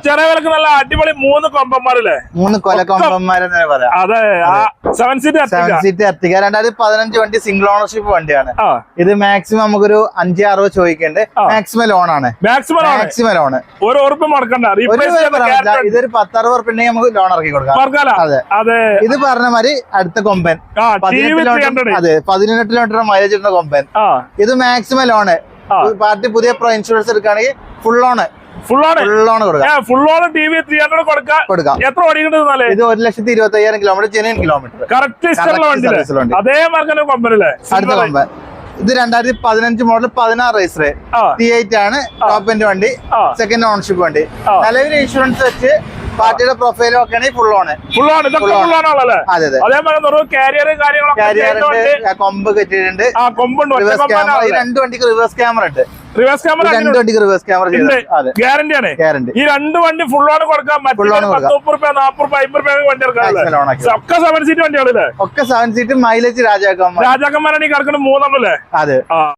ചെറിയ വിലക്ക് നല്ല അടിപൊളി 3 കൊമ്പന്മാരല്ലേ? 3 കൊലക്കൊമ്പന്മാരെന്ന് പറയാം. അതെ, 7 സീറ്റ് എർട്ടിക 2015 വണ്ടി സിംഗിൾ ഓണർഷിപ്പ് വണ്ടിയാണ്. ഇത് മാക്സിമം നമുക്കൊരു 5-6 ചോദിക്കണ്ട്. മാക്സിമം ലോൺ ആണ്. മാക്സിമം ലോൺ ഇതൊരു 10-60 ഉറുപ്പിക ഉണ്ടെങ്കിൽ നമുക്ക് ലോൺ ഇറക്കി കൊടുക്കാം. അതെ, ഇത് പറഞ്ഞ മാതിരി അടുത്ത കൊമ്പൻ 18 കിലോമീറ്റർ മൈലേജ് ഇടുന്ന കൊമ്പൻ. ഇത് മാക്സിമം ലോണ്. പാർട്ടി പുതിയ പ്രോ ഇൻഷുറൻസ് എടുക്കുകയാണെങ്കിൽ ഫുൾ ലോണ് കൊടുക്കാം. എത്ര ഓടിക്കുന്നത്? ഇത് 1,25,000 കിലോമീറ്റർ ജെന്യൂൻ കിലോമീറ്റർ. അതേ മാർക്കറ്റ് കൊമ്പനല്ലേ അടുത്ത കൊമ്പൻ. ഇത് 2015 മോഡൽ 16 രജിസ്റ്റർ T8 ആണ്. ടോപ്പ് എൻഡ് വണ്ടി, സെക്കൻഡ് ഓണർഷിപ്പ് വണ്ടി. നിലവിൽ ഇൻഷുറൻസ് വെച്ച് പാർട്ടിയുടെ പ്രൊഫൈൽ ഒക്കെ ആണെങ്കിൽ ഫുൾ ഓൺ. അതെ അതെ, കൊമ്പ് കെട്ടിയിട്ടുണ്ട്. ഈ 2 വണ്ടിക്ക് റിവേഴ്സ് ക്യാമറ ഉണ്ട്. രണ്ട് വണ്ടിക്ക് റിവേഴ്സ് ക്യാമറ ഗ്യാരണ്ടി ആണ്. ഈ 2 വണ്ടി ഫുൾ ഓൺ കൊടുക്കാം. 30 7 സീറ്റ് വണ്ടികളല്ലേ? ഒക്കെ 7 സീറ്റ് മൈലേജ് രാജാക്കന്മാരാണ് ഈ കിടക്കുന്നത് 3. അതെ.